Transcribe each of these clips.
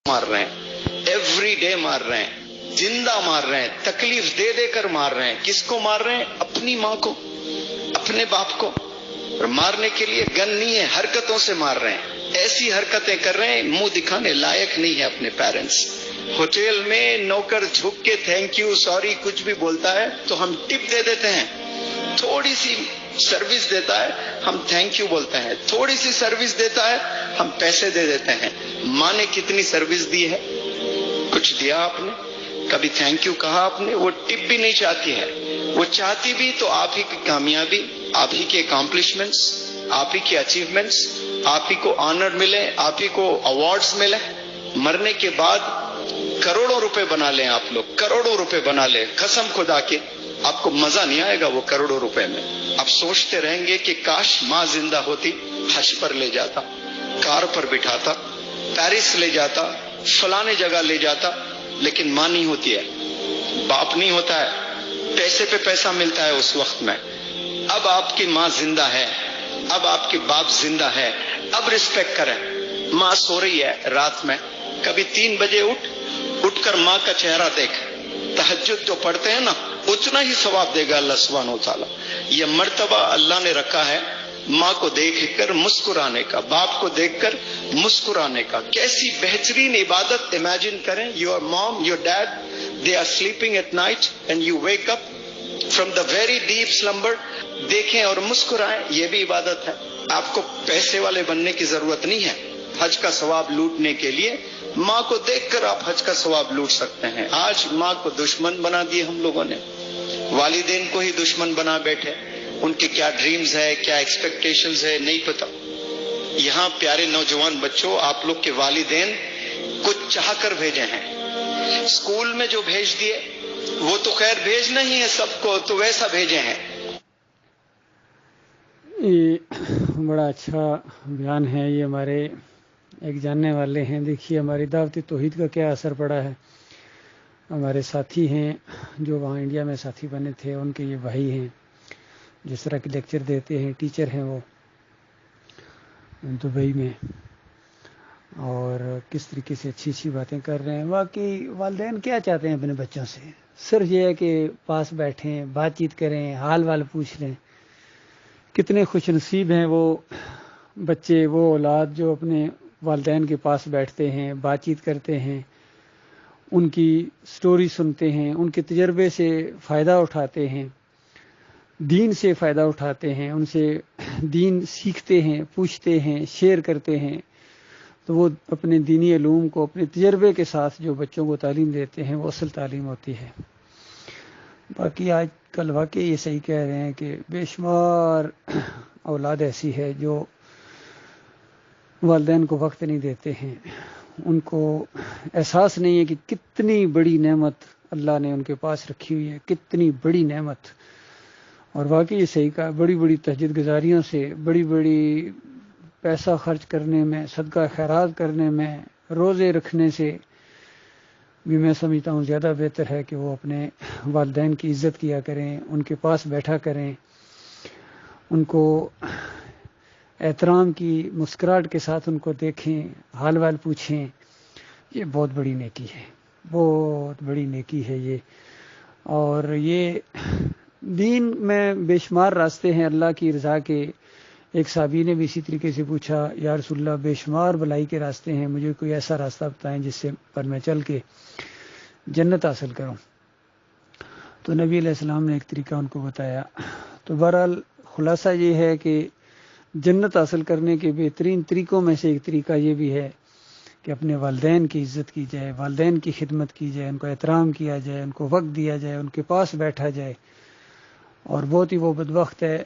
مار رہے ہیں، ایوری ڈے مار رہے ہیں، زندہ مار رہے ہیں، تکلیف دے دے کر مار رہے ہیں. کس کو مار رہے ہیں؟ اپنی ماں کو، اپنے باپ کو. اور مارنے کے لیے گن نہیں ہے، حرکتوں سے مار رہے ہیں. ایسی حرکتیں کر رہے ہیں منہ دکھانے لائق نہیں ہے اپنے پیرنٹس. ہوٹل میں نوکر جھک کے تھینک یو سوری کچھ بھی بولتا ہے تو ہم ٹپ دے دیتے ہیں. تھوڑی سی سروس دیتا ہے ہم تھینک یو بولتے ہیں، تھوڑی سی سروس دیتا ہے ہم پیسے دے دیتے ہیں. ماں نے کتنی سروس دی ہے؟ کچھ دیا آپ نے؟ کبھی تھینک یو کہا آپ نے؟ وہ ٹپ بھی نہیں چاہتی ہے. وہ چاہتی بھی تو آپ ہی کی کامیابی، آپ ہی کے اکامپلشمنٹس، آپ ہی کے اچیومنٹس، آپ ہی کو آنر ملے، آپ ہی کو ایوارڈز ملے. مرنے کے بعد کروڑوں روپے بنا لیں آپ لوگ، کروڑوں روپے بنا لیں، قسم خدا کے آپ کو مزہ نہیں آئے گا وہ کروڑوں روپے میں. آپ سوچتے رہیں گے کہ کاش ماں زندہ ہوتی، حج پر لے جاتا، کار پر بٹھاتا، پیرس لے جاتا، فلانے جگہ لے جاتا. لیکن ماں نہیں ہوتی ہے، باپ نہیں ہوتا ہے، پیسے پہ پیسہ ملتا ہے اس وقت میں. اب آپ کی ماں زندہ ہے، اب آپ کے باپ زندہ ہے، اب رسپیکٹ کریں. ماں سو رہی ہے رات میں، کبھی 3 بجے اٹھ کر ماں کا چہرہ دیکھ. تہجد جو پڑھتے ہیں نا اتنا ہی ثواب دے گا اللہ سبحانہ و تعالیٰ. یہ مرتبہ اللہ نے رکھا ہے ماں کو دیکھ کر مسکرانے کا، باپ کو دیکھ کر مسکرانے کا. کیسی بہترین عبادت. امیجن کریں your mom your dad they are sleeping at night and you wake up from the very deep slumber. دیکھیں اور مسکرائیں، یہ بھی عبادت ہے. آپ کو پیسے والے بننے کی ضرورت نہیں ہے حج کا ثواب لوٹنے کے لیے. ماں کو دیکھ کر آپ حج کا ثواب لوٹ سکتے ہیں. آج ماں کو دشمن بنا دیے ہم لوگوں نے، والدین کو ہی دشمن بنا بیٹھے. ان کے کیا ڈریمز ہے، کیا ایکسپیکٹیشنز ہے نہیں پتا. یہاں پیارے نوجوان بچوں، آپ لوگ کے والدین کچھ چاہ کر بھیجے ہیں. اسکول میں جو بھیج دیے وہ تو خیر بھیجنا ہی ہے سب کو، تو ویسا بھیجے ہیں. یہ بڑا اچھا بیان ہے. یہ ہمارے ایک جاننے والے ہیں. دیکھیے ہماری دعوت توحید کا کیا اثر پڑا ہے. ہمارے ساتھی ہیں جو وہاں انڈیا میں ساتھی بنے تھے، ان کے یہ بھائی ہیں جس طرح کے لیکچر دیتے ہیں، ٹیچر ہیں وہ دبئی میں، اور کس طریقے سے اچھی اچھی باتیں کر رہے ہیں. واقعی والدین کیا چاہتے ہیں اپنے بچوں سے؟ صرف یہ ہے کہ پاس بیٹھیں، بات چیت کریں، حال وال پوچھ لیں. کتنے خوش نصیب ہیں وہ بچے، وہ اولاد جو اپنے والدین کے پاس بیٹھتے ہیں، بات چیت کرتے ہیں، ان کی سٹوری سنتے ہیں، ان کے تجربے سے فائدہ اٹھاتے ہیں، دین سے فائدہ اٹھاتے ہیں، ان سے دین سیکھتے ہیں، پوچھتے ہیں، شیئر کرتے ہیں. تو وہ اپنے دینی علوم کو اپنے تجربے کے ساتھ جو بچوں کو تعلیم دیتے ہیں وہ اصل تعلیم ہوتی ہے. باقی آج کل واقعی یہ صحیح کہہ رہے ہیں کہ بے شمار اولاد ایسی ہے جو والدین کو وقت نہیں دیتے ہیں. ان کو احساس نہیں ہے کہ کتنی بڑی نعمت اللہ نے ان کے پاس رکھی ہوئی ہے، کتنی بڑی نعمت. اور واقعی یہ صحیح کہا، بڑی بڑی تہجد گزاریوں سے، بڑی بڑی پیسہ خرچ کرنے میں، صدقہ خیرات کرنے میں، روزے رکھنے سے بھی میں سمجھتا ہوں زیادہ بہتر ہے کہ وہ اپنے والدین کی عزت کیا کریں، ان کے پاس بیٹھا کریں، ان کو احترام کی مسکراہٹ کے ساتھ ان کو دیکھیں، حال وال پوچھیں. یہ بہت بڑی نیکی ہے، بہت بڑی نیکی ہے یہ. اور یہ دین میں بے شمار راستے ہیں اللہ کی رضا کے. ایک صحابی نے بھی اسی طریقے سے پوچھا، یا رسول اللہ بے شمار بھلائی کے راستے ہیں، مجھے کوئی ایسا راستہ بتائیں جس سے پر میں چل کے جنت حاصل کروں. تو نبی علیہ السلام نے ایک طریقہ ان کو بتایا. تو بہرحال خلاصہ یہ ہے کہ جنت حاصل کرنے کے بہترین طریقوں میں سے ایک طریقہ یہ بھی ہے کہ اپنے والدین کی عزت کی جائے، والدین کی خدمت کی جائے، ان کو احترام کیا جائے، ان کو وقت دیا جائے، ان کے پاس بیٹھا جائے. اور بہت ہی وہ بدبخت ہے،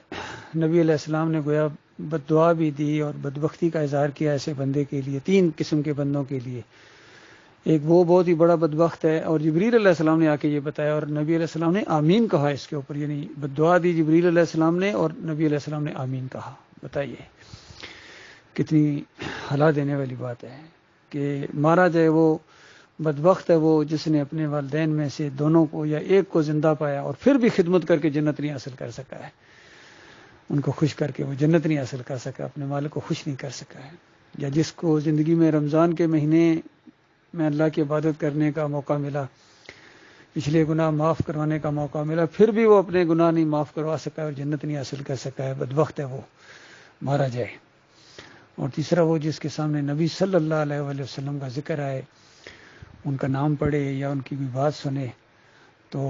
نبی علیہ السلام نے گویا بد دعا بھی دی اور بدبختی کا اظہار کیا ایسے بندے کے لیے. 3 قسم کے بندوں کے لیے. ایک وہ بہت ہی بڑا بدبخت ہے، اور جبریل علیہ السلام نے آ کے یہ بتایا، اور نبی علیہ السلام نے آمین کہا اس کے اوپر. یعنی بد دعا دی جبریل علیہ السلام نے اور نبی علیہ السلام نے آمین کہا. بتائیے کتنی ہلا دینے والی بات ہے کہ مارا جائے وہ بدبخت ہے وہ جس نے اپنے والدین میں سے دونوں کو یا ایک کو زندہ پایا اور پھر بھی خدمت کر کے جنت نہیں حاصل کر سکا ہے. ان کو خوش کر کے وہ جنت نہیں حاصل کر سکا، اپنے مالک کو خوش نہیں کر سکا ہے. یا جس کو زندگی میں رمضان کے مہینے میں اللہ کی عبادت کرنے کا موقع ملا، پچھلے گناہ معاف کروانے کا موقع ملا، پھر بھی وہ اپنے گناہ نہیں معاف کروا سکا اور جنت نہیں حاصل کر سکا ہے، بدبخت ہے وہ، مارا جائے۔ اور تیسرا وہ جس کے سامنے نبی صلی اللہ علیہ وآلہ وسلم کا ذکر آئے، ان کا نام پڑھے یا ان کی کوئی بات سنے تو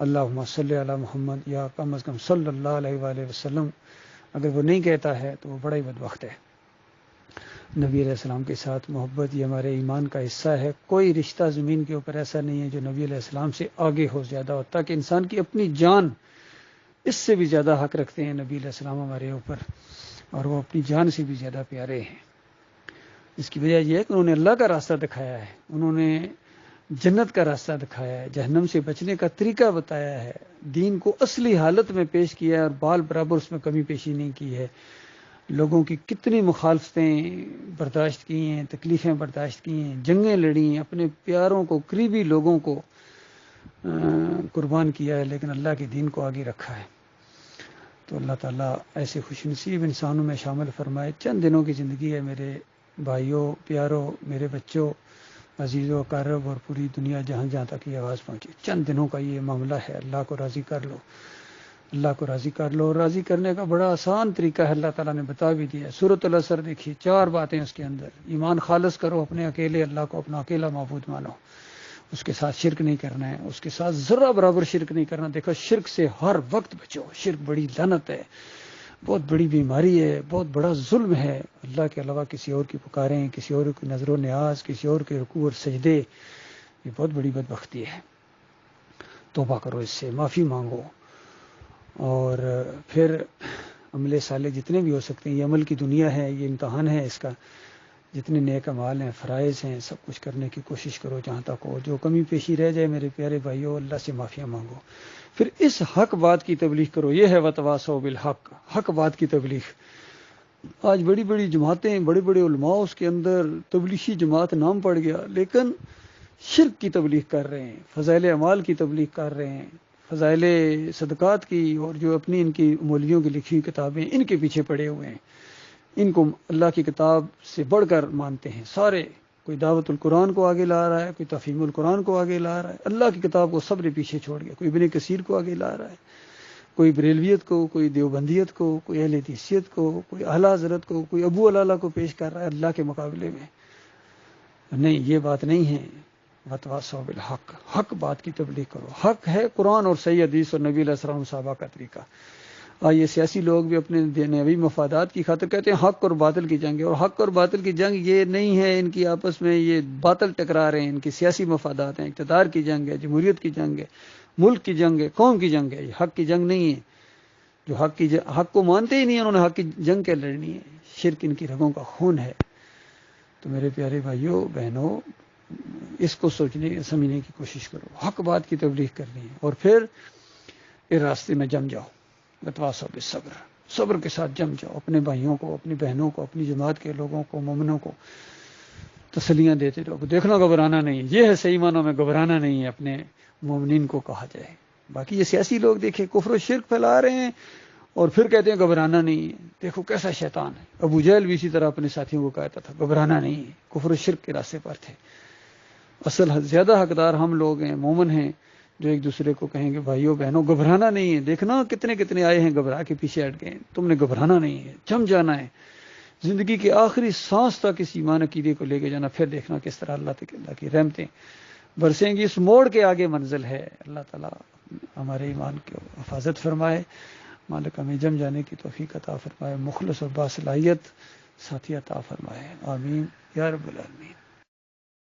اللہم صلی علی محمد یا کم از کم صلی اللہ علیہ وآلہ وسلم اگر وہ نہیں کہتا ہے تو وہ بڑا ہی بدبخت ہے۔ نبی علیہ السلام کے ساتھ محبت یہ ہمارے ایمان کا حصہ ہے۔ کوئی رشتہ زمین کے اوپر ایسا نہیں ہے جو نبی علیہ السلام سے آگے ہو زیادہ ہو، تاکہ انسان کی اپنی جان اس سے بھی زیادہ حق رکھتے ہیں نبی علیہ السلام ہمارے اوپر، اور وہ اپنی جان سے بھی زیادہ پیارے ہیں۔ اس کی وجہ یہ ہے کہ انہوں نے اللہ کا راستہ دکھایا ہے، انہوں نے جنت کا راستہ دکھایا ہے، جہنم سے بچنے کا طریقہ بتایا ہے، دین کو اصلی حالت میں پیش کیا ہے اور بال برابر اس میں کمی پیشی نہیں کی ہے۔ لوگوں کی کتنی مخالفتیں برداشت کی ہیں، تکلیفیں برداشت کی ہیں، جنگیں لڑی ہیں، اپنے پیاروں کو، قریبی لوگوں کو قربان کیا ہے، لیکن اللہ کے دین کو آگے رکھا ہے۔ تو اللہ تعالیٰ ایسے خوش نصیب انسانوں میں شامل فرمائے۔ چند دنوں کی زندگی ہے میرے بھائیوں، پیاروں، میرے بچوں، عزیزوں، اقارب اور پوری دنیا جہاں جہاں تک یہ آواز پہنچی، چند دنوں کا یہ معاملہ ہے۔ اللہ کو راضی کر لو، اللہ کو راضی کر لو، اور راضی کرنے کا بڑا آسان طریقہ ہے، اللہ تعالیٰ نے بتا بھی دیا ہے۔ سورۃ العصر دیکھیے، 4 باتیں اس کے اندر۔ ایمان خالص کرو، اپنے اکیلے اللہ کو اپنا اکیلا معبود مانو، اس کے ساتھ شرک نہیں کرنا ہے، اس کے ساتھ ذرہ برابر شرک نہیں کرنا۔ دیکھو شرک سے ہر وقت بچو، شرک بڑی لعنت ہے، بہت بڑی بیماری ہے، بہت بڑا ظلم ہے۔ اللہ کے علاوہ کسی اور کی پکاریں، کسی اور کی نظر و نیاز، کسی اور کے رکوع اور سجدے، یہ بہت بڑی بدبختی ہے۔ توبہ کرو، اس سے معافی مانگو، اور پھر عمل صالح جتنے بھی ہو سکتے ہیں، یہ عمل کی دنیا ہے، یہ امتحان ہے اس کا، جتنے نیک اعمال ہیں، فرائض ہیں، سب کچھ کرنے کی کوشش کرو جہاں تک ہو۔ جو کمی پیشی رہ جائے میرے پیارے بھائیوں، اللہ سے معافیاں مانگو، پھر اس حق بات کی تبلیغ کرو۔ یہ ہے وتواصوا بالحق، حق بات کی تبلیغ۔ آج بڑی بڑی جماعتیں، بڑے بڑے علماء اس کے اندر تبلیغی جماعت نام پڑ گیا، لیکن شرک کی تبلیغ کر رہے ہیں، فضائل اعمال کی تبلیغ کر رہے ہیں، فضائل صدقات کی، اور جو اپنی ان کی مولویوں کی لکھی ہوئی کتابیں، ان کے پیچھے پڑے ہوئے ہیں، ان کو اللہ کی کتاب سے بڑھ کر مانتے ہیں سارے۔ کوئی دعوت القرآن کو آگے لا رہا ہے، کوئی تفہیم القرآن کو آگے لا رہا ہے، اللہ کی کتاب کو سب نے پیچھے چھوڑ گیا۔ کوئی ابن کثیر کو آگے لا رہا ہے، کوئی بریلویت کو، کوئی دیوبندیت کو، کوئی اہل حدیثیت کو، کوئی اعلیٰ حضرت کو، کوئی ابو العلا کو پیش کر رہا ہے اللہ کے مقابلے میں۔ نہیں، یہ بات نہیں ہے۔ وتواصوا بالحق، حق بات کی تبلیغ کرو۔ حق ہے قرآن اور صحیح حدیث اور نبی علیہ السلام صحابہ کا طریقہ۔ یہ سیاسی لوگ بھی اپنے دنیاوی مفادات کی خاطر کہتے ہیں حق اور باطل کی جنگ ہے، اور حق اور باطل کی جنگ یہ نہیں ہے، ان کی آپس میں یہ باطل ٹکرا رہے ہیں، ان کی سیاسی مفادات ہیں، اقتدار کی جنگ ہے، جمہوریت کی جنگ ہے، ملک کی جنگ ہے، قوم کی جنگ ہے، یہ حق کی جنگ نہیں ہے۔ جو حق کو مانتے ہی نہیں، انہوں نے حق کی جنگ کیا لڑنی ہے؟ شرک ان کی رگوں کا خون ہے۔ تو میرے پیارے بھائیوں بہنوں، اس کو سمجھنے کی کوشش کرو، حق بات کی تبلیغ کرنی ہے، اور پھر اس راستے میں جم جاؤ۔ وتواصوا بالصبر، صبر کے ساتھ جم جاؤ، اپنے بھائیوں کو، اپنی بہنوں کو، اپنی جماعت کے لوگوں کو، مومنوں کو تسلیاں دیتے رہو۔ دیکھنا گھبرانا نہیں، یہ ہے صحیح معنوں میں گھبرانا نہیں ہے، اپنے مومنین کو کہا جائے۔ باقی یہ سیاسی لوگ دیکھیں کفر و شرک پھیلا رہے ہیں اور پھر کہتے ہیں گھبرانا نہیں ہے۔ دیکھو کیسا شیطان ہے۔ ابو جہل بھی اسی طرح اپنے ساتھیوں کو کہتا تھا گھبرانا نہیں ہے، کفر و شرک کے راستے پر تھے۔ اصل زیادہ حقدار ہم لوگ ہیں، مومن ہیں، جو ایک دوسرے کو کہیں گے بھائیوں بہنوں گھبرانا نہیں ہے۔ دیکھنا کتنے آئے ہیں گھبرا کے پیچھے ہٹ گئے، تم نے گھبرانا نہیں ہے، جم جانا ہے، زندگی کے آخری سانس تک اس ایمان عقیدے کو لے کے جانا، پھر دیکھنا کس طرح اللہ کی رحمتیں برسیں گی۔ اس موڑ کے آگے منزل ہے۔ اللہ تعالیٰ ہمارے ایمان کی حفاظت فرمائے، مالک ہمیں جم جانے کی توفیق عطا فرمائے، مخلص اور باصلاحیت ساتھی عطا فرمائے، آمین یا رب العالمین۔